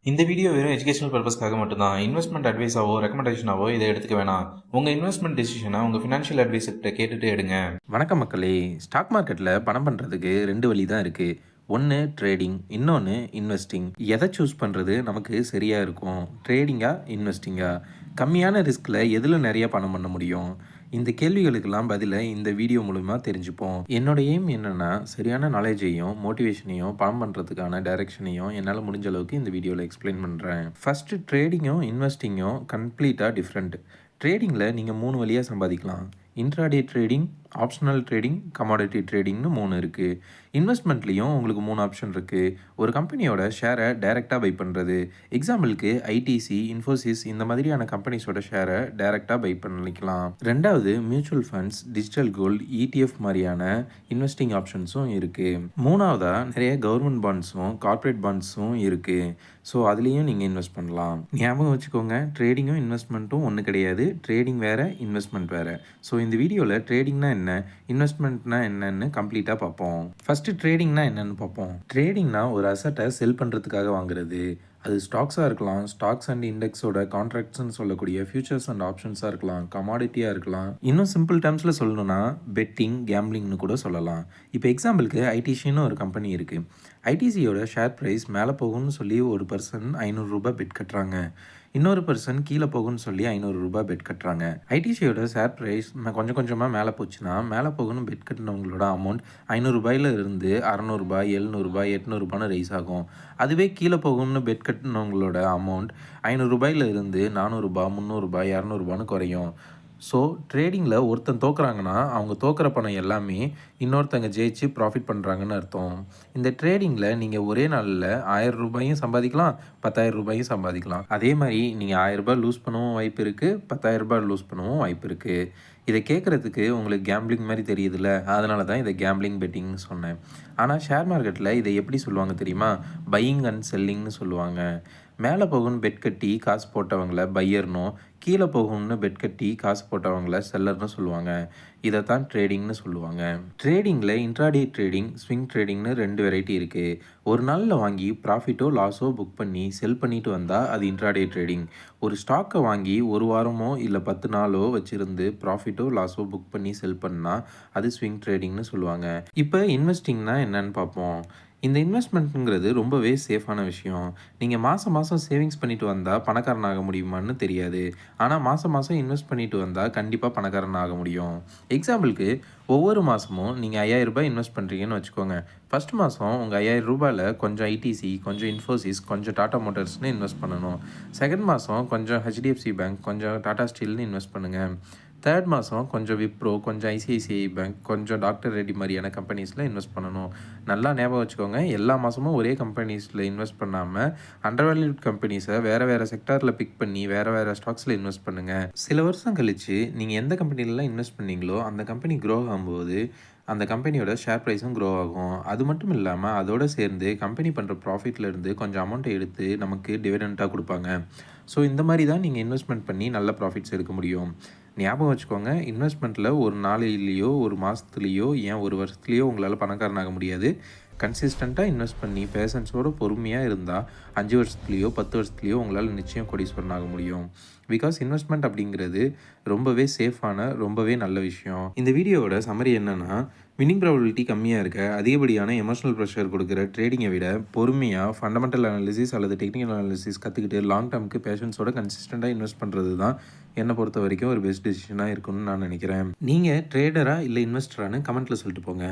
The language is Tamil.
இந்த வீடியோ வெறும் எஜுகேஷனல் பர்பஸ்க்காக மட்டும்தான். இன்வெஸ்ட்மெண்ட் அட்வைஸாவோ ரெக்கமெண்டேஷனாவோ இதை எடுத்துக்க வேணாம். உங்கள் இன்வெஸ்ட்மெண்ட் டிசிஷனை உங்கள் ஃபினான்ஷியல் அட்வைசர்கிட்ட கேட்டுட்டு எடுங்க. வணக்கம் மக்களே. ஸ்டாக் மார்க்கெட்டில் பணம் பண்ணுறதுக்கு 2 வழி தான் இருக்குது. ஒன்று ட்ரேடிங், இன்னொன்று இன்வெஸ்டிங். எதை சூஸ் பண்ணுறது நமக்கு சரியாக இருக்கும்? ட்ரேடிங்கா, இன்வெஸ்டிங்கா? கம்மியான ரிஸ்கில் எதில் நிறைய பணம் பண்ண முடியும்? இந்த கேள்விகளுக்கெல்லாம் பதிலை இந்த வீடியோ மூலமாக தெரிஞ்சுப்போம். என்னோட எய்ம் என்னென்னா, சரியான நாலேஜையும் மோட்டிவேஷனையும் பணம் பண்ணுறதுக்கான டைரெக்ஷனையும் என்னால் முடிஞ்ச அளவுக்கு இந்த வீடியோவில் எக்ஸ்பிளைன் பண்ணுறேன். ஃபஸ்ட்டு ட்ரேடிங்கும் இன்வெஸ்டிங்கும் கம்ப்ளீட்டாக டிஃப்ரெண்ட். ட்ரேடிங்கில் நீங்கள் 3 வழியாக சம்பாதிக்கலாம். Intraday trading, optional trading, commodity ட்ரேடிங்னு 3 இருக்குது. இன்வெஸ்ட்மெண்ட்லேயும் உங்களுக்கு 3 ஆப்ஷன் இருக்குது. ஒரு கம்பெனியோட ஷேரை டைரெக்டாக பை பண்ணுறது. எக்ஸாம்பிளுக்கு ஐடிசி, இன்ஃபோசிஸ் இந்த மாதிரியான கம்பெனிஸோட ஷேரை டைரெக்டாக பை பண்ணிக்கலாம். ரெண்டாவது mutual funds, digital gold, ETF மாதிரியான இன்வெஸ்டிங் ஆப்ஷன்ஸும் இருக்குது. மூணாவதாக நிறைய கவர்மெண்ட் பாண்ட்ஸும் கார்ப்பரேட் பாண்ட்ஸும் இருக்குது. ஸோ அதுலேயும் நீங்கள் இன்வெஸ்ட் பண்ணலாம். ஞாபகம் வச்சுக்கோங்க, ட்ரேடிங்கும் இன்வெஸ்ட்மெண்ட்டும் ஒன்று கிடையாது. ட்ரேடிங் வேறு, இன்வெஸ்ட்மெண்ட் வேறு. ஸோ இந்த வீடியோவில் ட்ரேடிங்னா என்ன, இன்வெஸ்ட்மெண்ட்னா என்னன்னு கம்ப்ளீட்டாக பார்ப்போம். ஃபஸ்ட்டு ட்ரேடிங்னா என்னன்னு பார்ப்போம். ட்ரேடிங்னா ஒரு அசட்டை செல் பண்ணுறதுக்காக வாங்குறது. அது ஸ்டாக்ஸாக இருக்கலாம், ஸ்டாக்ஸ் அண்ட் இண்டெக்ஸோட கான்ட்ராக்ட்ஸ்ன்னு சொல்லக்கூடிய ஃபியூச்சர்ஸ் அண்ட் ஆப்ஷன்ஸாக இருக்கலாம், கமாடிட்டியாக இருக்கலாம். இன்னும் சிம்பிள் டேர்ம்ஸில் சொல்லணும்னா பெட்டிங், கேம்லிங்னு கூட சொல்லலாம். இப்போ எக்ஸாம்பிளுக்கு ஐடிசின்னு ஒரு கம்பெனி இருக்குது. ஐடிசியோட ஷேர் ப்ரைஸ் மேலே போகும்னு சொல்லி ஒரு பர்சன் ₹500 பெட் கட்டுறாங்க. இன்னொரு பர்சன் கீழே போகும்னு சொல்லி ₹500 பெட் கட்டுறாங்க. ஐடிசியோட ஷேர் ப்ரைஸ் கொஞ்சம் கொஞ்சமாக மேலே போச்சுன்னா, மேலே போகணும்னு பெட் கட்டினவங்களோட அமௌண்ட் ₹500 இருந்து ₹600, ₹700, ₹800 ரைஸ் ஆகும். அதுவே கீழே போகும்னு பெட் கட்டினவங்களோட அமௌண்ட் ₹500 இருந்து ₹400, ₹300, ₹200 குறையும். ஸோ ட்ரேடிங்கில் ஒருத்தன் தோக்குறாங்கன்னா அவங்க தோக்குற பணம் எல்லாமே இன்னொருத்தங்க ஜெயிச்சு ப்ராஃபிட் பண்ணுறாங்கன்னு அர்த்தம். இந்த ட்ரேடிங்கில் நீங்கள் ஒரே நாளில் ₹1000 சம்பாதிக்கலாம், ₹10,000 சம்பாதிக்கலாம். அதே மாதிரி நீங்கள் ₹1000 லூஸ் பண்ணவும் வாய்ப்பு இருக்குது, ₹10,000 லூஸ் பண்ணவும் வாய்ப்பு இருக்குது. இதை கேட்குறதுக்கு உங்களுக்கு கேம்பிளிங் மாதிரி தெரியுதுல்ல, அதனால தான் இதை கேம்பிளிங் பெட்டிங்னு சொன்னேன். ஆனால் ஷேர் மார்க்கெட்டில் இதை எப்படி சொல்லுவாங்க தெரியுமா? பையிங் அண்ட் செல்லிங்னு சொல்லுவாங்க. மேலே போகும்னு பெட் கட்டி காசு போட்டவங்கள பையர்னும், கீழே போகும்னு பெட் கட்டி காசு போட்டவங்கள செல்லர்னு சொல்லுவாங்க. இதை தான் ட்ரேடிங்னு சொல்லுவாங்க. ட்ரேடிங்கில் இன்ட்ராடே ட்ரேடிங், ஸ்விங் ட்ரேடிங்னு 2 வெரைட்டி இருக்குது. ஒரு நாளில் வாங்கி ப்ராஃபிட்டோ லாஸோ புக் பண்ணி செல் பண்ணிட்டு வந்தால் அது இன்ட்ராடே ட்ரேடிங். ஒரு ஸ்டாக்கை வாங்கி ஒரு வாரமோ இல்லை 10 நாளோ வச்சுருந்து ப்ராஃபிட்டோ லாஸோ புக் பண்ணி செல் பண்ணால் அது ஸ்விங் ட்ரேடிங்னு சொல்லுவாங்க. இப்போ இன்வெஸ்டிங்னா என்னன்னு பார்ப்போம். இந்த இன்வெஸ்ட்மெண்ட்டுங்கிறது ரொம்பவே சேஃபான விஷயம். நீங்கள் மாதம் மாதம் சேவிங்ஸ் பண்ணிட்டு வந்தால் பணக்காரன் ஆக முடியுமான்னு தெரியாது. ஆனால் மாதம் மாதம் இன்வெஸ்ட் பண்ணிட்டு வந்தால் கண்டிப்பாக பணக்காரன் ஆக முடியும். எக்ஸாம்பிளுக்கு ஒவ்வொரு மாதமும் நீங்கள் ₹5000 இன்வெஸ்ட் பண்ணுறீங்கன்னு வச்சுக்கோங்க. ஃபஸ்ட் மாதம் உங்கள் ₹5000 கொஞ்சம் ஐடிசி, கொஞ்சம் இன்ஃபோசிஸ், கொஞ்சம் டாடா மோட்டார்ஸ்னு இன்வெஸ்ட் பண்ணணும். செகண்ட் மாதம் கொஞ்சம் ஹெச்டிஎஃப்சி பேங்க், கொஞ்சம் டாடா ஸ்டீல்னு இன்வெஸ்ட் பண்ணுங்கள். தேர்ட் மாதம் கொஞ்சம் விப்ரோ, கொஞ்சம் ஐசிஐசிஐ பேங்க், கொஞ்சம் டாக்டர் ரெட்டி மாதிரியான கம்பெனிஸில் இன்வெஸ்ட் பண்ணணும். நல்லா ஞாபகம் வச்சுக்கோங்க, எல்லா மாதமும் ஒரே கம்பெனிஸில் இன்வெஸ்ட் பண்ணாமல் அண்டர் வேல்யூட் கம்பெனிஸை வேறு வேறு செக்டாரில் பிக் பண்ணி வேறு வேறு ஸ்டாக்ஸில் இன்வெஸ்ட் பண்ணுங்கள். சில வருஷம் கழித்து நீங்கள் எந்த கம்பெனிலலாம் இன்வெஸ்ட் பண்ணீங்களோ அந்த கம்பெனி க்ரோ ஆகும்போது அந்த கம்பெனியோட ஷேர் ப்ரைஸும் க்ரோ ஆகும். அது மட்டும் இல்லாமல் அதோடு சேர்ந்து கம்பெனி பண்ணுற ப்ராஃபிட்லேருந்து கொஞ்சம் அமௌண்ட்டை எடுத்து நமக்கு டிவிடெண்ட்டாக கொடுப்பாங்க. ஸோ இந்த மாதிரி தான் நீங்கள் இன்வெஸ்ட்மெண்ட் பண்ணி நல்ல ப்ராஃபிட்ஸ் எடுக்க முடியும். ஞாபகம் வச்சுக்கோங்க, இன்வெஸ்ட்மெண்ட்டில் ஒரு நாளிலேயோ ஒரு மாதத்துலேயோ ஏன் ஒரு வருஷத்துலேயோ உங்களால் பணக்காரனாக முடியாது. கன்சிஸ்டண்ட்டாக இன்வெஸ்ட் பண்ணி பேஷன்ஸோடு பொறுமையாக இருந்தால் 5 வருஷத்துலேயோ 10 வருஷத்துலேயோ உங்களால் நிச்சயம் கோடீஸ்வரன் ஆக முடியும். பிகாஸ் இன்வெஸ்ட்மெண்ட் அப்படிங்கிறது ரொம்பவே சேஃபான ரொம்பவே நல்ல விஷயம். இந்த வீடியோவோட சம்மரி என்னென்னா, வின்னிங் ப்ராபபிலிட்டி கம்மியாக இருக்க அதிகப்படியான எமோஷனல் ப்ரெஷர் கொடுக்குற ட்ரேடிங்கை விட பொறுமையாக ஃபண்டமெண்டல் அனாலிசிஸ் அல்லது டெக்னிக்கல் அனாலிசிஸ் கற்றுக்கிட்டு லாங் டேர்முக்கு பேஷன்ஸோட கன்சிஸ்டண்ட்டாக இன்வெஸ்ட் பண்ணுறது தான் என்னை பொறுத்த வரைக்கும் ஒரு பெஸ்ட் டெசிஷனாக இருக்குன்னு நான் நினைக்கிறேன். நீங்கள் ட்ரேடராக இல்லை இன்வெஸ்டரானு கமெண்ட்டில் சொல்லிட்டு போங்க.